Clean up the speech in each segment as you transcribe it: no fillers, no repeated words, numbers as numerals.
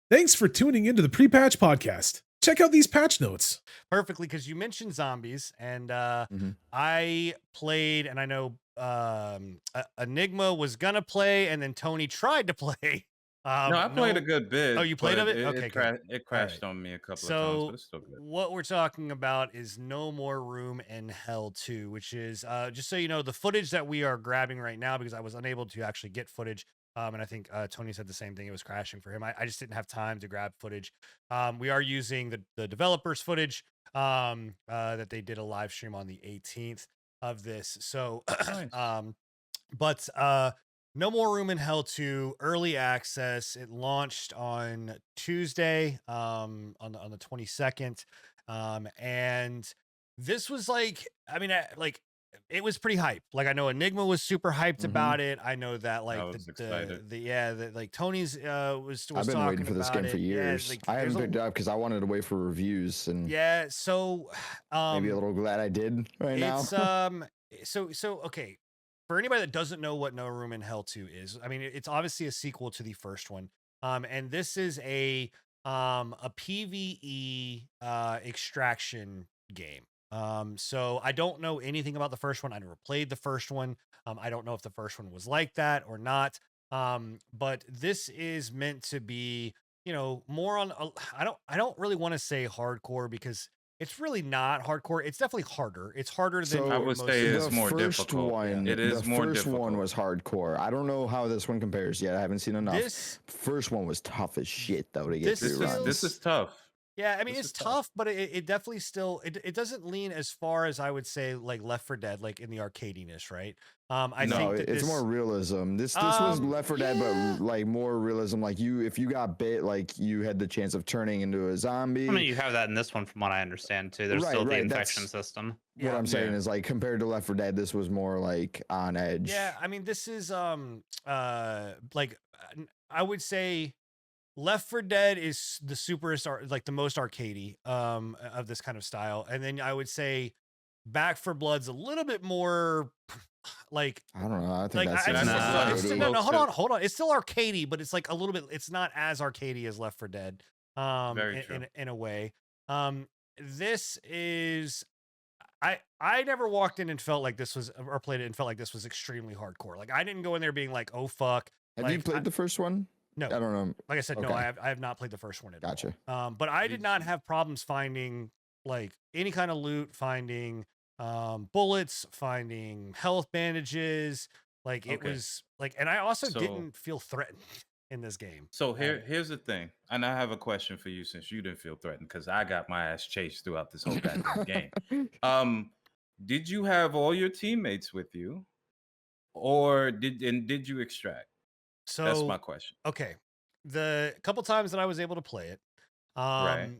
Thanks for tuning into the Pre-Patch Podcast. Check out these patch notes. Perfectly, because you mentioned zombies, and Mhm. I played, and I know Enigma was gonna play, and then Tony tried to play. No, I played a good bit. Oh, you played of but it? Okay, good. it All crashed right. on me a couple of times, but So it's still good. what we're talking about is No More Room in Hell 2, which is just so you know, the footage that we are grabbing right now, because I was unable to actually get footage. And I think Tony said the same thing. It was crashing for him. I just didn't have time to grab footage. We are using the developers' footage that they did a live stream on the 18th of this. So, Nice. but No More Room in Hell 2 early access. It launched on Tuesday, on the 22nd. And this was like, I mean, like it was pretty hype. Like I know Enigma was super hyped about it. I know that like was excited. like Tony's was I've been talking waiting for this game about for it. Yeah, years. like, I there's haven't a- picked it up because I wanted to wait for reviews, and yeah, so maybe a little glad I did right now. It's so okay. For anybody that doesn't know what No Room in Hell 2 is, I mean it's obviously a sequel to the first one. And this is a PvE extraction game. So I don't know anything about the first one. I never played the first one. I don't know if the first one was like that or not. But this is meant to be, you know, more on I don't really want to say hardcore, because it's really not hardcore. It's definitely harder. It's harder than So I would most say of it's the more first difficult. one, It is the more first difficult. one was hardcore. I don't know how this one compares yet. I haven't seen enough. This First one was tough as shit though to get This through. feels- This is tough. Yeah, I mean, This it's is tough. tough, but it definitely still it doesn't lean as far as I would say like Left 4 Dead, like in the arcadiness, right? I No, think No, that it's this, more realism. This was Left 4 Dead, yeah. but like more realism. Like if you got bit, like you had the chance of turning into a zombie. I mean, you have that in this one, from what I understand too. There's Right, still the right, infection that's- system. What Yeah. I'm saying Yeah. is like compared to Left 4 Dead, this was more like on edge. Yeah, I mean, this is like I would say Left 4 Dead is the superstar, like the most arcadey of this kind of style, and then I would say Back 4 Blood's a little bit more like I don't know. I think like that's I, Back just 4 it's, Blood it's is still, arcadey. no, close hold to- on, it's still arcadey, but it's like a little bit, it's not as arcadey as Left 4 Dead Very true. in a way. This is I never walked in and felt like this was, or played it and felt like this was extremely hardcore. Like I didn't go in there being like, oh fuck. Have you Like, played the first one? No, I don't know. like I said, no, Okay. I have not played the first one at Gotcha. all. But I did not have problems finding like any kind of loot, finding bullets, finding health bandages. Like it Okay. was like, and I also So- didn't feel threatened in this game. So here's the thing, and I have a question for you since you didn't feel threatened, because I got my ass chased throughout this whole goddamn game. Did you have all your teammates with you, or did you extract? So That's my question. okay, the couple times that I was able to play it, Right.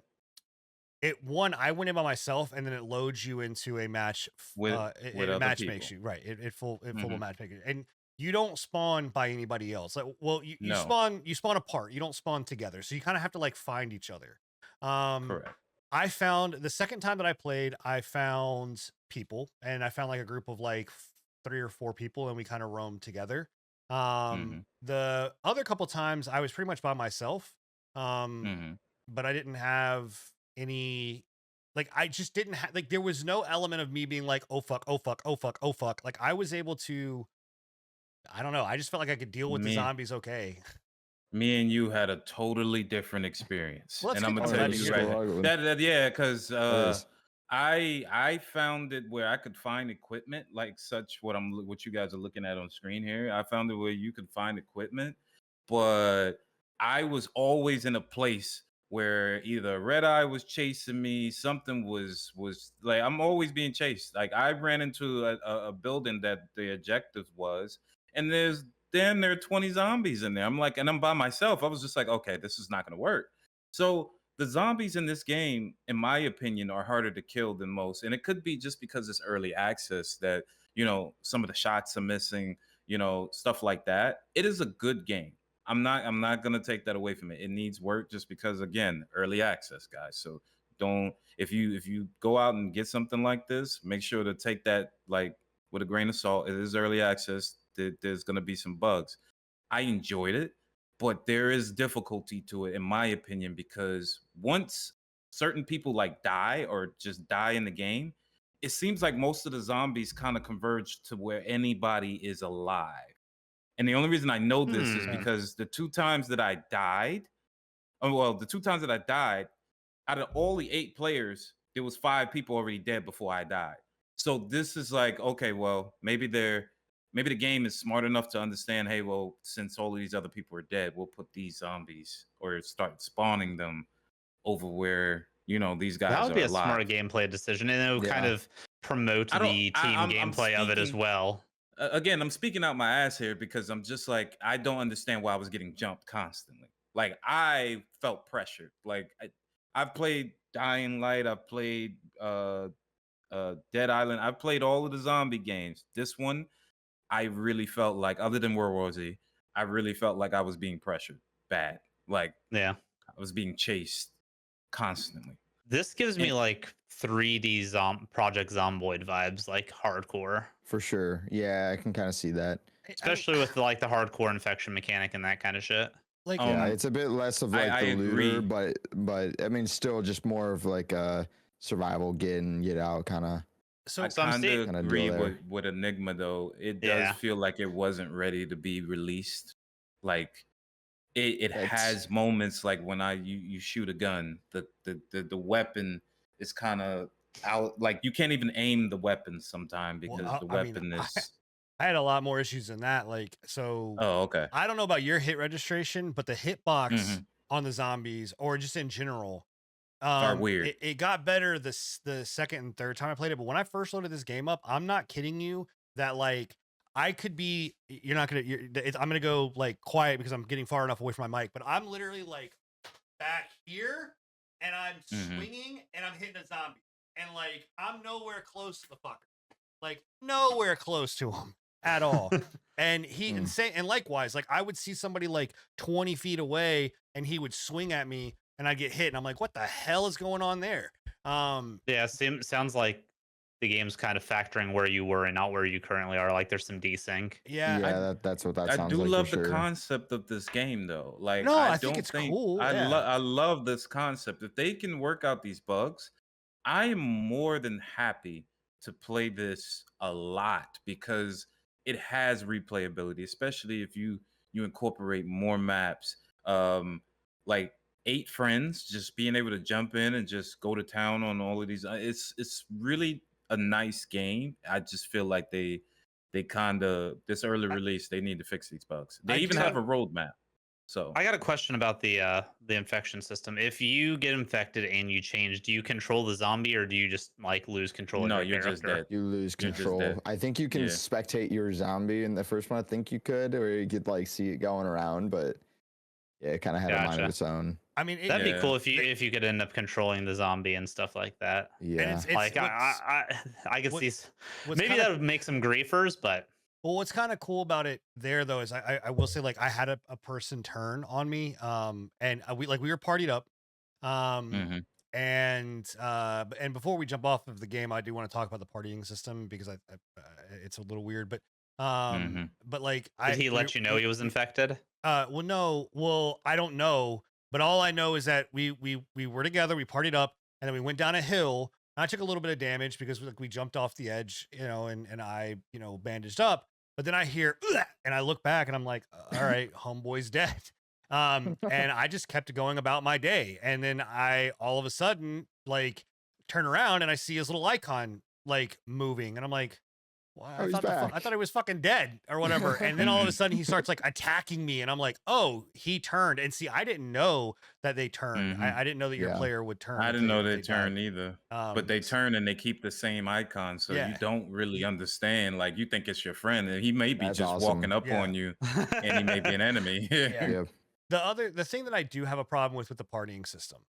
I went in by myself, and then it loads you into a match. With It other match makes people. you right. It full Mhm. match making, and you don't spawn by anybody else. Like, well, you No. spawn apart. You don't spawn together, so you kind of have to like find each other. Correct. I found the second time that I played, I found people, and I found like a group of like 3 or 4 people, and we kind of roamed together. The other couple times I was pretty much by myself. Mhm. But I didn't have any, like I just didn't have, like there was no element of me being like, oh fuck, oh fuck, oh fuck, oh fuck. Like I was able to, I don't know, I just felt like I could deal with the Me- zombies okay. Me and you had a totally different experience, Well, that's and I'm good. gonna I'm tell glad to you hear right that. that yeah, because is. I found it where I could find equipment like such what you guys are looking at on screen here. I found it where you could find equipment, but I was always in a place where either Red Eye was chasing me, something was like I'm always being chased. Like I ran into a building that the objective was, and there's damn near 20 zombies in there. I'm like, and I'm by myself. I was just like, okay, this is not gonna work. So the zombies in this game, in my opinion, are harder to kill than most. And it could be just because it's early access that, some of the shots are missing, stuff like that. It is a good game. I'm not gonna take that away from it. It needs work just because, again, early access, guys. So don't, if you go out and get something like this, make sure to take that like with a grain of salt. It is early access. There's gonna be some bugs. I enjoyed it. but there is difficulty to it, in my opinion, because once certain people like die or just die in the game, it seems like most of the zombies kind of converge to where anybody is alive. And the only reason I know this is Hmm. because the two times that I died, the two times that I died, out of all the 8 players, there was 5 people already dead before I died. So this is like, okay, well, maybe the game is smart enough to understand, hey, well, since all of these other people are dead, we'll put these zombies or start spawning them over where, these That guys would be are a smart alive. gameplay decision, and it would kind Yeah. of promote I don't the I, team I'm gameplay of it as speaking well. again, I'm speaking out my ass here because I'm just like, I don't understand why I was getting jumped constantly. Like I felt pressured. Like I've played Dying Light, I've played Dead Island, I've played all of the zombie games. This one, I really felt like, other than World War Z, I really felt like I was being pressured bad. Like Yeah. I was being chased constantly. This gives me And like 3D Project Zomboid vibes, like hardcore, For sure. Yeah, I can kind of see that. I mean, especially with like the hardcore infection mechanic and that kind of shit. like Yeah, it's a bit less of like I the looter, agree. but I mean, still just more of like a survival, get in, get out kind of. so I So I'm kind seeing, of Kinda deal agree there. with Enigma though. It does yeah, feel like it wasn't ready to be released. Like it It's has moments like when you shoot a gun, the weapon is kind of out. Like you can't even aim the weapon sometime well, because the I mean, weapon is. I had a lot more issues than that. Like, so Oh, okay. I don't know about your hit registration, but the hitbox Hmm. on the zombies or just in general, Are weird. it got better the second and third time I played it. But when I first loaded this game up, I'm not kidding you that like I could be, you're not gonna, I'm gonna go like quiet because I'm getting far enough away from my mic, but I'm literally like back here and I'm Hmm. swinging and I'm hitting a zombie and like I'm nowhere close to the fucker, like nowhere close to him at all. And he Mm. insane. And likewise, like I would see somebody like 20 feet away and he would swing at me and I'd get hit. And I'm like, what the hell is going on there? yeah. Sounds like the game's kind of factoring where you were and not where you currently are. Like there's some desync. Yeah. Yeah, that's what that I sounds do like for love the sure. concept of this game though. Like No, I I think don't it's think cool. Yeah. I love this concept. If they can work out these bugs, I am more than happy to play this a lot because it has replayability, especially if you incorporate more maps. Like 8 friends, just being able to jump in and just go to town on all of these. It's really a nice game. I just feel like they kind of, this early I, release, they need to fix these bugs. They I even do. have a roadmap. So I got a question about the infection system. If you get infected and you change, do you control the zombie or do you just like lose control of no, your you're just character? dead. You lose You're just control. dead. I think you can Yeah. spectate your zombie in the first one. I think you could, or you could like see it going around, but yeah, it kind of had a mind of Gotcha. its own. I mean, That'd be Yeah. cool if you could end up controlling the zombie and stuff like that. and Yeah. it's Like I could what- see what's maybe kinda- that would make some griefers, but well, what's kind of cool about it there though is I will say like I had a person turn on me, and we were partied up, Mhm. and before we jump off of the game, I do want to talk about the partying system because it's a little weird, Mhm. but like did he let you know he was infected? well, no, well, I don't know, but all I know is that we were together, we partied up, and then we went down a hill. I took a little bit of damage because we jumped off the edge, and I bandaged up. But then I hear "Ugh," and I look back and I'm like, all right, homeboy's dead. And I just kept going about my day, and then I all of a sudden like turn around and I see his little icon like moving, and I'm like, well, Oh, he's I back. thought he was fucking dead or whatever. And then all of a sudden he starts like attacking me. And I'm like, oh, he turned. And see, I didn't know that they turned. Mhm. I didn't know that your Yeah. player would turn. I if didn't know if they died. turn either. But they S- turn and they keep the same icon, so you Yeah. don't really understand. Like you think it's your friend, and he may be That's just awesome. walking up Yeah. on you, and he may be an enemy. Yeah. Yep. The thing that I do have a problem with the partying system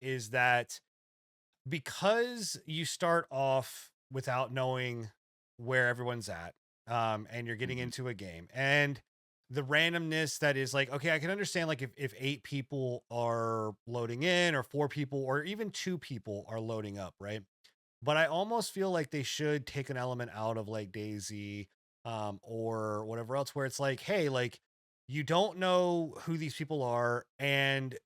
is that because you start off without knowing where everyone's at, and you're getting Mhm. into a game, and the randomness that is like, okay, I can understand like if 8 people are loading in or 4 people or even 2 people are loading up, right? But I almost feel like they should take an element out of like Daisy or whatever else where it's like, hey, like you don't know who these people are, and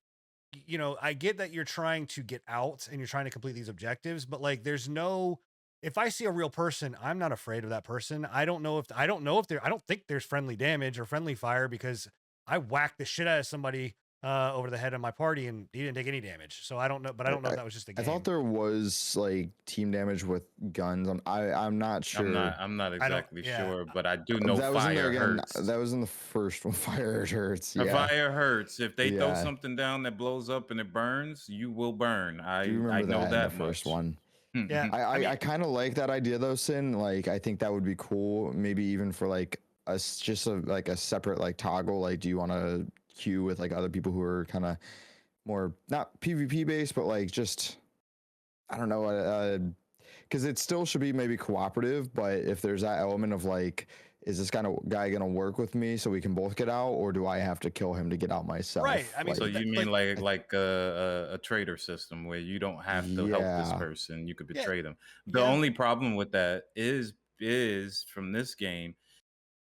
you know, I get that you're trying to get out and you're trying to complete these objectives, but like there's no, if I see a real person, I'm not afraid of that person. I don't know if there I don't think there's friendly damage or friendly fire because I whacked the shit out of somebody over the head of my party and he didn't take any damage. So I don't know, but I don't know if that was just a I thought game. there was like team damage with guns. I'm not sure. I'm not I don't exactly yeah. sure, but I do know That was in there fire again. hurts. That was in the first one. Fire hurts. A Yeah. fire hurts. If they throw Yeah. something down that blows up and it burns, you will burn. I do I remember know that in the that first much. one. Yeah. I mean, kind of like that idea though, Sin. Like I think that would be cool. Maybe even for like just like a separate like toggle. Like, do you want to queue with like other people who are kind of more not PvP based, but like just I don't know, because it still should be maybe cooperative. But if there's that element of like, is this kind of guy gonna work with me so we can both get out, or do I have to kill him to get out myself? Right. I mean, So Like, you mean like a trader system where you don't have to help this Yeah. person, you could Yeah, betray them. The yeah. only problem with that is from this game,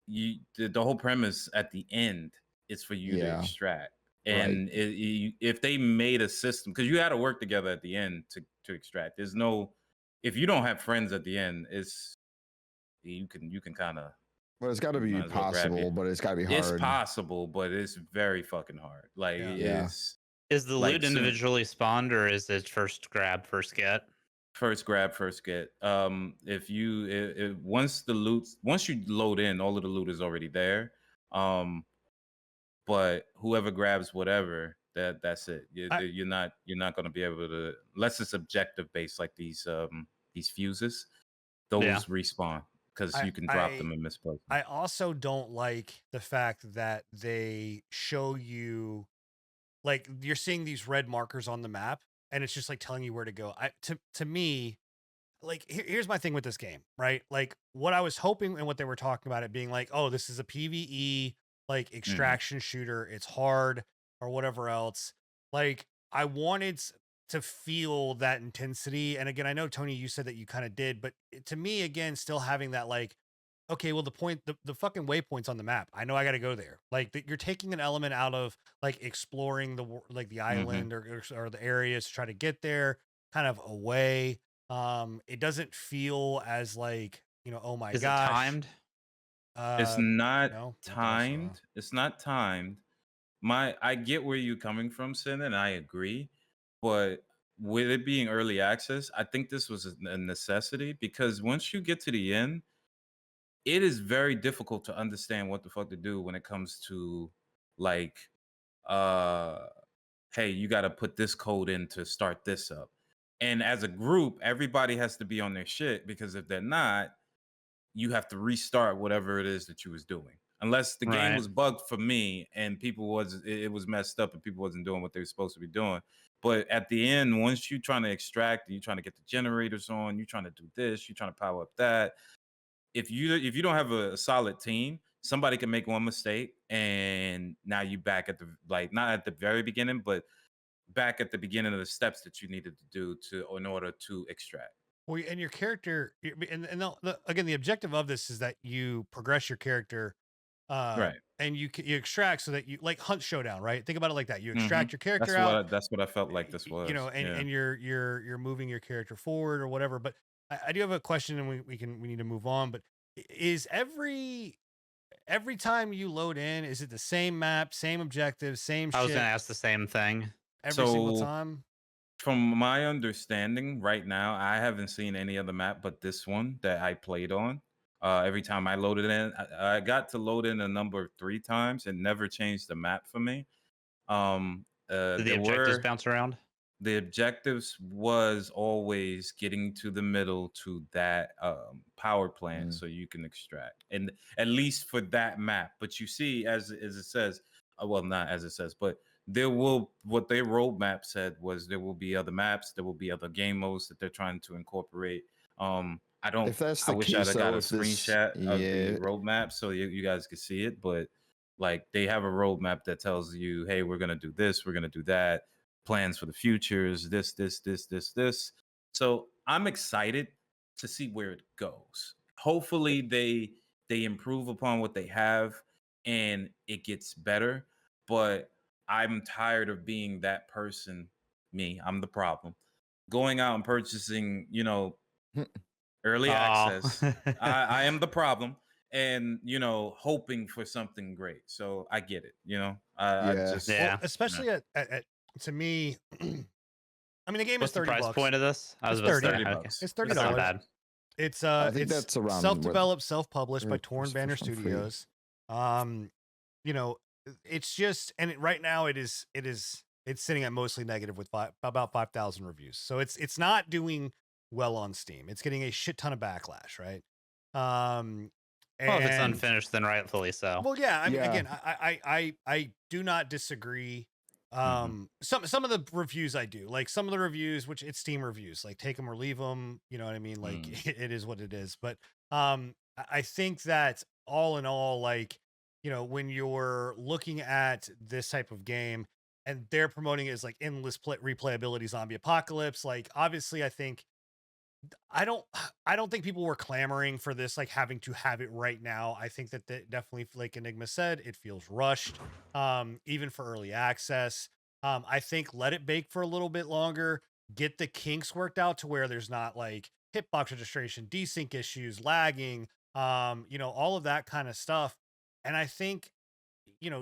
the whole premise at the end is for you to Yeah. extract. Right. And if they made a system, because you had to work together at the end to extract. There's no, if you don't have friends at the end, it's you can kind of, Well, it's got to be might as well grab possible, it. but it's got to be It's hard. possible, but it's very fucking hard. Like Yeah. Yeah. it's Is the like loot soon- individually spawned, or is it first grab, first get? first grab, first get. If you once you load in, all of the loot is already there. But whoever grabs whatever, that's it. You're not going to be able to, unless it's objective based, like these fuses. Those Yeah. respawn because you can drop them and misplace them. I also don't like the fact that they show you, like, you're seeing these red markers on the map and it's just like telling you where to go. To me, like, here's my thing with this game, right? Like, what I was hoping and what they were talking about it being like, oh, this is a PvE like extraction shooter. It's hard or whatever else. Like, I wanted to feel that intensity. And again, I know Tony, you said that you kind of did, but to me, again, still having that like, okay, well, the fucking waypoints on the map. I know I got to go there. Like you're taking an element out of like exploring the island or the areas to try to get there, kind of away. It doesn't feel as like, you know, oh my Is gosh. it timed? It's not no, I don't think so. timed. It's not timed. I get where you're coming from, Sin, and I agree. But with it being early access, I think this was a necessity because once you get to the end, it is very difficult to understand what the fuck to do when it comes to like, hey, you got to put this code in to start this up. And as a group, everybody has to be on their shit because if they're not, you have to restart whatever it is that you was doing. Unless the game Right. was bugged for me and it was messed up and people wasn't doing what they were supposed to be doing. But at the end, once you're trying to extract, you're trying to get the generators on, you're trying to do this, you're trying to power up that. If you don't have a solid team, somebody can make one mistake and now you back at the, like, not at the very beginning, but back at the beginning of the steps that you needed to do in order to extract. Well, and your character, and again, the objective of this is that you progress your character, Right. and you extract so that you like Hunt Showdown, right? Think about it like that. You extract your character That's what I felt like this was. you know, and you're moving your character forward or whatever. But I do have a question, and we need to move on. But is every time you load in, is it the same map, same objective, same shit I was gonna ask the same thing. every single So- time? From my understanding right now, I haven't seen any other map but this one that I played on. Every time I loaded in, I got to load in a number of 3 times. It never changed the map for me. Did the there objectives were- bounce around? The objectives was always getting to the middle to that power plant so you can extract, and at least for that map. But you see, as it says, well, not as it says, but what their roadmap said was there will be other maps, there will be other game modes that they're trying to incorporate. I don't. If that's I the wish I'd case, have got though, a if this- screenshot of the yeah. roadmap so you guys could see it, but like they have a roadmap that tells you, hey, we're gonna do this, we're gonna do that, plans for the futures, this. So I'm excited to see where it goes. Hopefully they improve upon what they have. and it gets better. But I'm tired of being that person. Me, I'm the problem. Going out and purchasing, early Oh. access. I am the problem, and hoping for something great. So I get it. I Yeah. just Well, Yeah. especially at to me, I mean, the game is What's the 30 price bucks. point of this? I was It's about to 30. say. 30 Okay. bucks. It's That's not $30. bad. It's I think it's that's around what- self-developed, self-published by or Torn was the Banner first one free? Studios. Um, you know, it's just, and right now it's sitting at mostly negative with about 5,000 reviews. So it's not doing well on Steam. It's getting a shit ton of backlash, right? Well, if it's And unfinished, then rightfully so. well, yeah, I mean, Yeah. again, I do not disagree. Mhm. Some of the reviews I do, like some of the reviews, which it's Steam reviews, like take them or leave them. You know what I mean? Like it is what it is. But I think that all in all, like when you're looking at this type of game and they're promoting it as like endless replayability zombie apocalypse, like obviously I think I don't I don't think people were clamoring for this, like having to have it right now. I think that definitely, like Enigma said, it feels rushed. Even for early access. I think let it bake for a little bit longer, get the kinks worked out to where there's not like hitbox registration, desync issues, lagging, all of that kind of stuff. And I think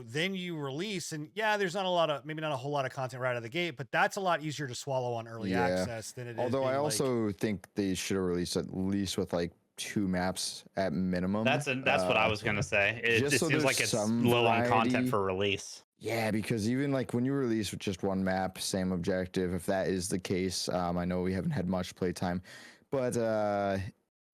then you release, and yeah, there's maybe not a whole lot of content right out of the gate, but that's a lot easier to swallow on early Yeah. access than it is. Although I being, like, also think they should have released at least with like 2 maps at minimum. That's what I was gonna say. It just so seems there's like it's some low on content variety. for release. Yeah, because even like when you release with just 1 map, same objective, if that is the case, I know we haven't had much playtime, but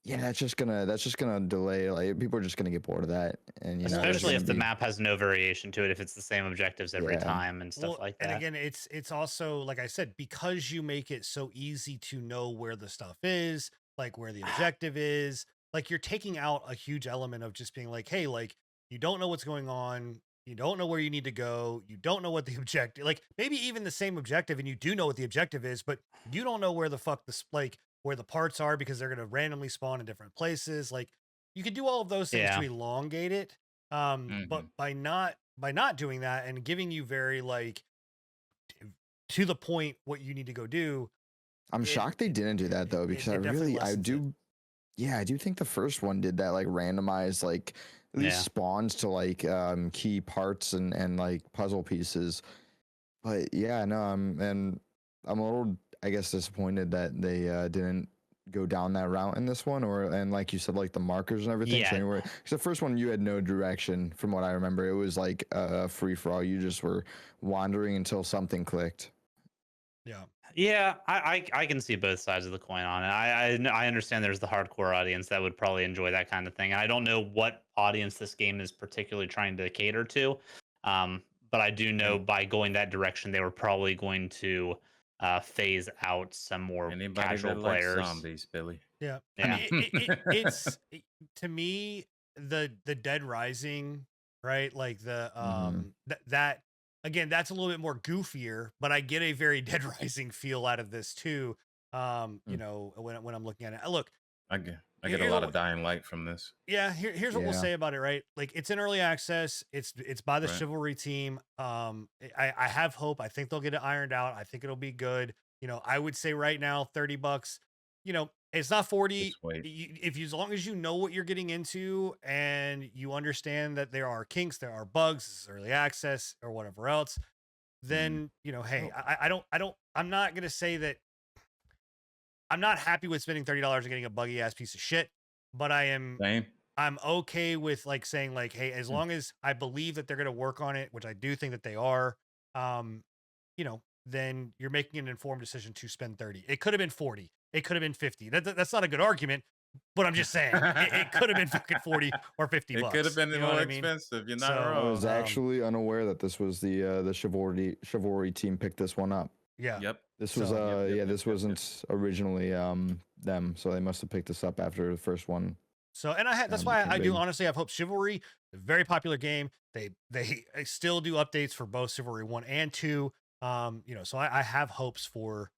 yeah, that's just gonna delay. Like people are just gonna get bored of that, and there's Especially gonna if the be- map has no variation to it, if it's the same objectives every Yeah. time and stuff Well, like that. and again, it's also like I said, because you make it so easy to know where the stuff is, like where the objective is, like you're taking out a huge element of just being like, hey, like you don't know what's going on, you don't know where you need to go, you don't know what the objective, like maybe even the same objective, and you do know what the objective is, but you don't know where the fuck this like where the parts are because they're gonna randomly spawn in different places. Like you could do all of those things to Yeah. elongate it. But Mhm. by not doing that and giving you very like to the point what you need to go do. I'm it- shocked they didn't do that though, it- because it I definitely really, I lessens it. do, yeah, I do think the first one did that, like randomized, like at least Yeah. spawns to like key parts and like puzzle pieces. But yeah, no, I'm a little, I guess, disappointed that they didn't go down that route in this one, and like you said, like the markers and everything. So Yeah. anyway, because the first one you had no direction, from what I remember. It was like a free for all. You just were wandering until something clicked. Yeah. Yeah, I can see both sides of the coin on it. I understand there's the hardcore audience that would probably enjoy that kind of thing. And I don't know what audience this game is particularly trying to cater to. But I do know by going that direction, they were probably going to phase out some more Anybody casual that likes players. zombies, Billy. Yeah. I Yeah. mean, to me, the Dead Rising, right? Like the that again, that's a little bit more goofier, but I get a very Dead Rising feel out of this too. When I'm looking at it, look, I get Here- a here's lot what- of dying light from this. yeah, here's what we'll Yeah. say about it, right? Like it's in early access. It's by the Right. Chivalry team. I have hope. I think they'll get it ironed out. I think it'll be good. I would say right now, $30. It's not 40. Just wait. As long as you know what you're getting into and you understand that there are kinks, there are bugs, this is early access or whatever else, then hey, I'm not gonna say that I'm not happy with spending $30 and getting a buggy ass piece of shit, but Same. I'm okay with like saying like, hey, as long as I believe that they're going to work on it, which I do think that they are, then you're making an informed decision to spend 30. It could have been 40. It could have been 50. That's not a good argument, but I'm just saying it could have been fucking 40 or 50 It bucks. could have been You know more what I mean? expensive. You're not So, I wrong. was actually unaware that this was the chivalry team picked this one up. Yeah. Yep. This was So- this wasn't originally them, so they must have picked this up after the first one. So, and that's Um, why became I do big. honestly have hope. Chivalry, a very popular game. They still do updates for both Chivalry 1 and 2. So I have hopes for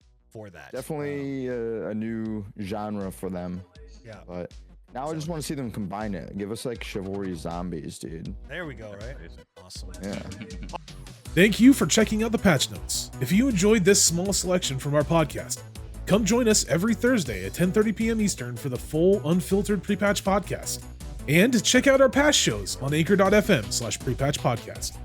that. Definitely a new genre for them. Yeah. But Now I just want to see them combine it. Give us like Chivalry Zombies, dude. There we go, right? Awesome. Yeah. Thank you for checking out the patch notes. If you enjoyed this small selection from our podcast, come join us every Thursday at 10:30 p.m. Eastern for the full unfiltered pre-patch podcast. And check out our past shows on anchor.fm/prepatch podcast.